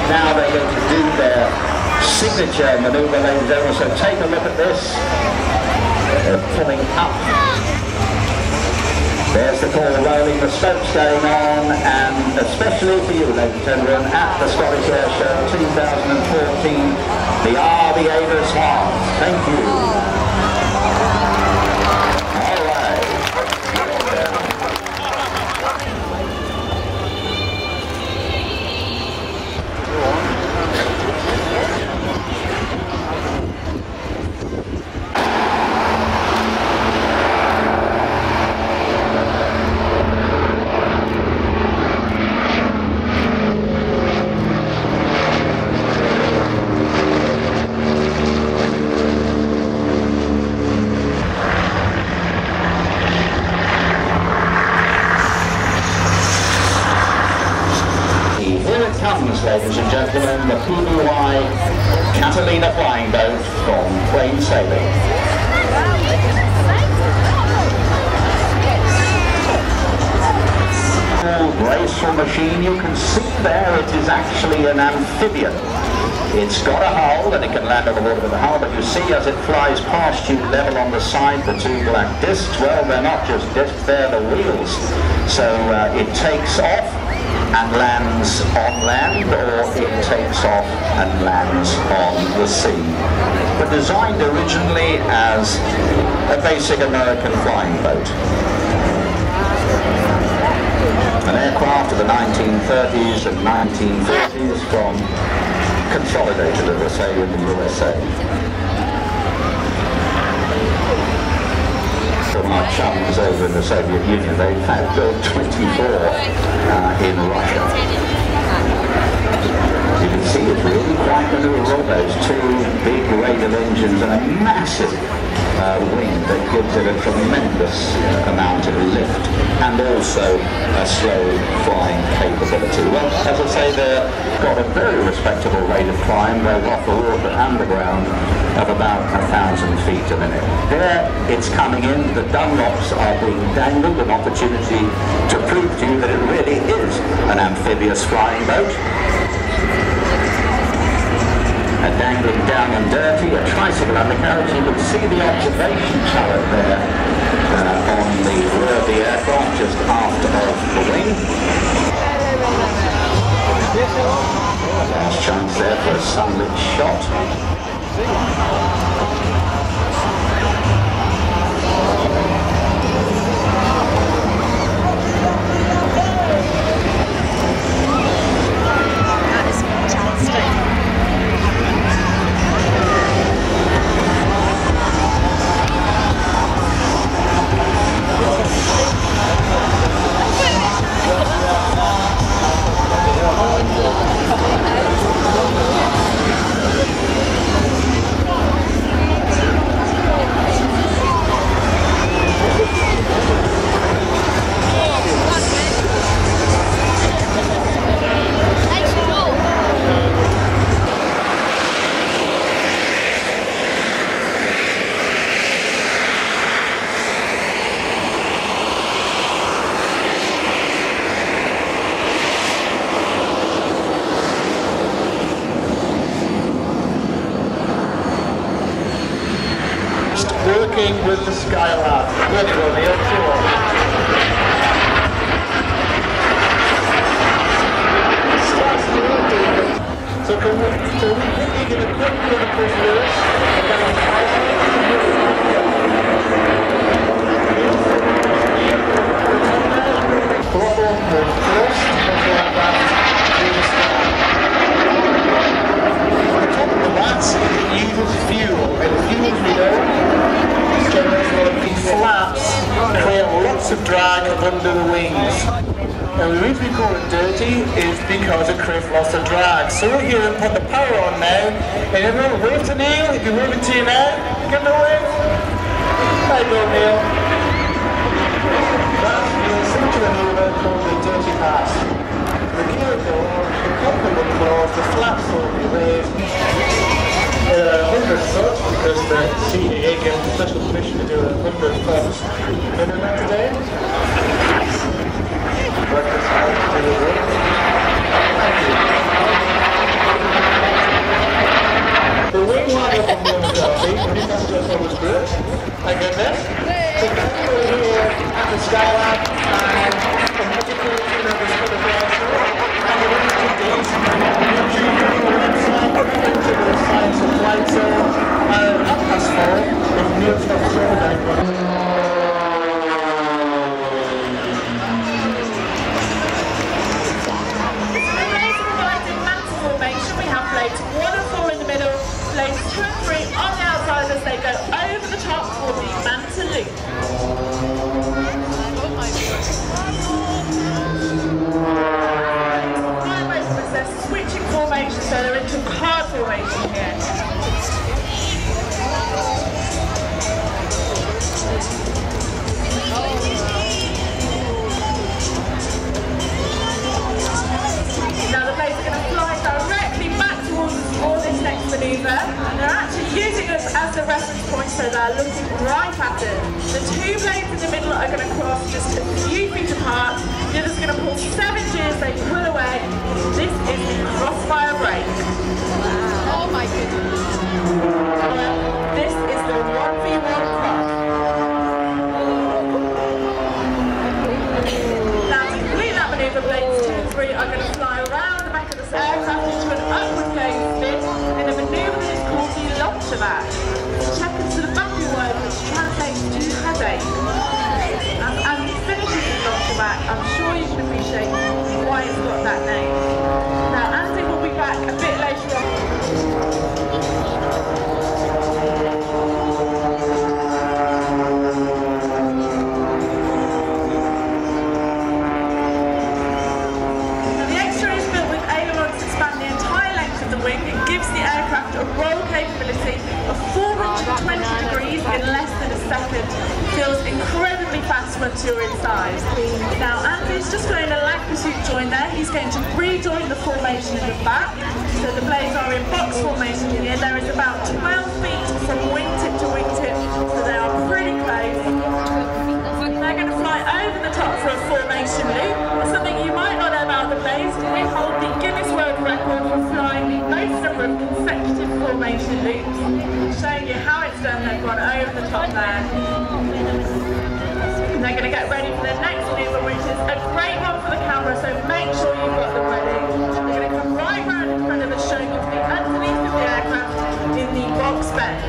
Now they're going to do their signature manoeuvre, ladies and gentlemen, so take a look at this. They're pulling up. There's the call rolling, the slopes going on, and especially for you, ladies and gentlemen, at the Scottish Airshow 2014, the Amphibious Heart. Thank you. All right. Ladies and gentlemen, the PBY Catalina flying boat from Plain Sailing. Graceful machine, you can see there it is actually an amphibian. It's got a hull and it can land on the water with a hull, but you see as it flies past you level on the side, the two black discs, well, they're not just discs, they're the wheels. So it takes off and lands on land, or it takes off and lands on the sea. But designed originally as a basic American flying boat. An aircraft of the 1930s and 1940s from consolidated, as I say, in the USA. From our chums over in the Soviet Union, they've had built 24 in Russia. You can see it's really quite maneuverable, those two big radial engines and a massive wing that gives it a tremendous amount of lift and also a slow flying capability. Well, as I say, they've got a very respectable rate of climb, both off the water and the ground, of about 1,000 feet a minute. There it's coming in, the Dunlops are being dangled, an opportunity to prove to you that it really is an amphibious flying boat. Dangling down and dirty, a tricycle undercarriage. You can see the observation turret there on the rear of the aircraft, just aft of the wing. Last chance there for a sunlit shot. Working with the Skylark. Good, Romeo, sure. So we think you get a quick bit of the push loose, and then on throttle, hold first, something like that, do the start. On top of that, it uses fuel, and the fuel as we know, these flaps create lots of drag under the wings. And the reason we call it dirty is because it creates lots of drag. So we're here and put the power on now. And everyone wave to Neil. If you're waving to you now, give him a wave. There you go, Neil. That's the signature maneuver called the dirty pass. The gear door, the coupling will close, the flaps will be raised. 100 foot because the CAA gave us special permission to do a 100 foot minimum today. Breakfast out to the room. Thank you. blades 1 and 4 in the middle, blades 2 and 3 on the outside as they go over the top for the Manta loop. They're switching formation, so they're into card formation here. Now the blades are going to fly directly back towards us for this next manoeuvre, and they're actually using us as the reference point, so they're looking right at it. The 2 blades in the middle are going to cross just a few feet apart. The other's going to pull 7 gears, they pull away. This is the crossfire break. Oh my goodness. This is the 1v1 cross. Now to complete that manoeuvre, blades 2 and 3 are going to fly around the back of this aircraft into an upward going spin in a manoeuvre that is called the launcher back. Check into the Vulcan word which translates to headache. And finishes the launcher back, I'm sure you can appreciate why it's got that name. Now Andy will be back a bit later on. Capability of 420 degrees in less than a second. Feels incredibly fast once you're inside. Now Andy's just going to lag pursuit join there. He's going to rejoin the formation in the back. So the blades are in box formation here. There is about 12 feet from wingtip to wingtip, so they are pretty close. They're going to fly over the top for a formation loop. Something you might not know about the blades, we hold the Guinness World Record for flying the most number of consecutive formation loops. Showing you how it's done, they've gone over the top there. And they're going to get ready for the next manoeuvre, which is a great one for the camera, so make sure you've got them ready. They're going to come right round in front of us, showing you to be underneath of the aircraft in the box bend.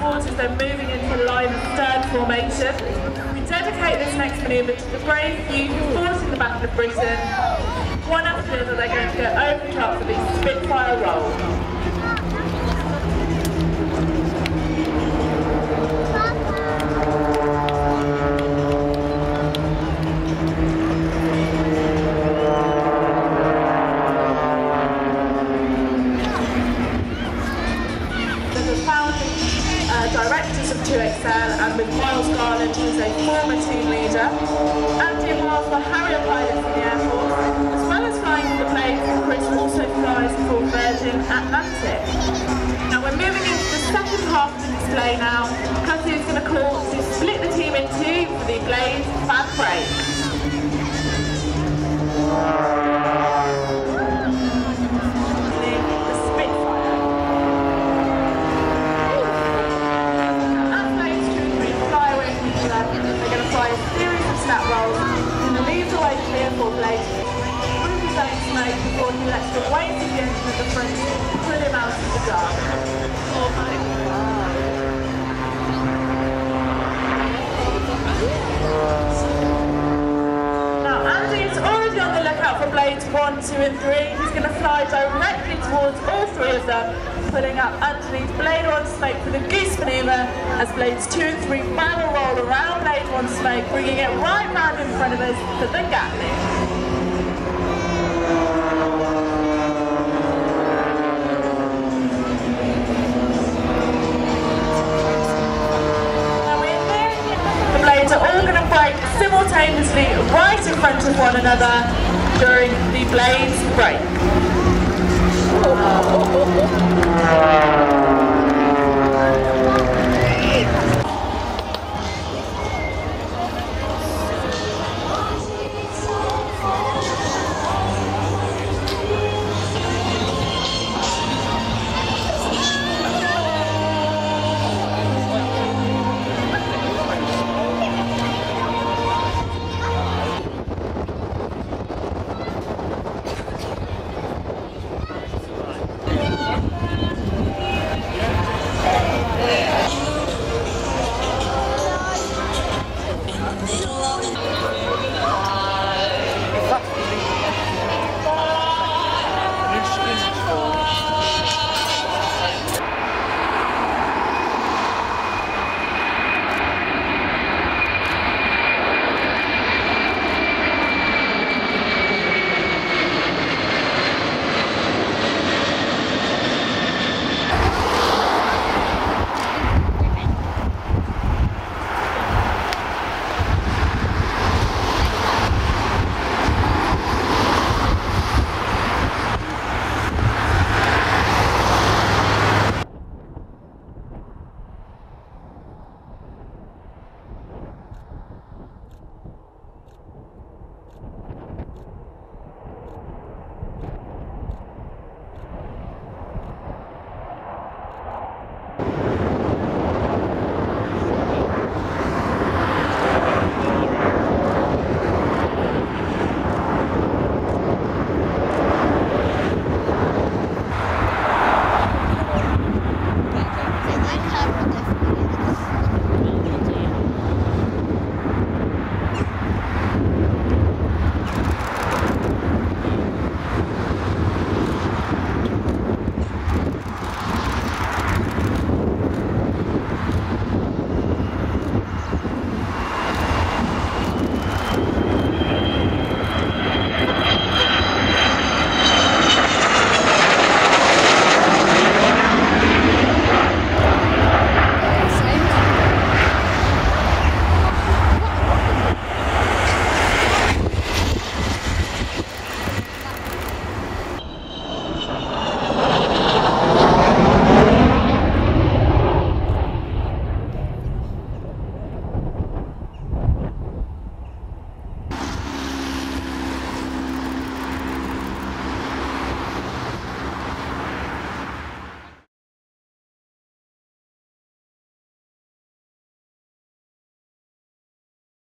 As they're moving into line of stern formation. We dedicate this next manoeuvre to the brave few who fought in the Battle of Britain. One after the other, they're going to go over the top for the Spitfire roll. Directors of 2XL and with Miles Garland, who's a former team leader. Andy and Miles were Harrier pilots in the Air Force, as well as flying for the plane. Chris also flies for Virgin Atlantic. Now we're moving into the second half of the display now. Cathy is going to call to split the team in two for the Blaze Fab Break. Snap rolls, and leaves the way clear for Blade. Through the same smoke before he lets the weight of the engine at the front pull him out of the dark. Oh my God. Now Andy is already on the lookout for blades 1, 2 and 3. He's going to fly directly towards all three of them, pulling up underneath blade 1 smoke for the goose manoeuvre as blades 2 and 3 barrel roll around blade 1 smoke, bringing it right round in front of us for the Gatling. Now we're nearing the blades are all going to break simultaneously right in front of one another during the blades break.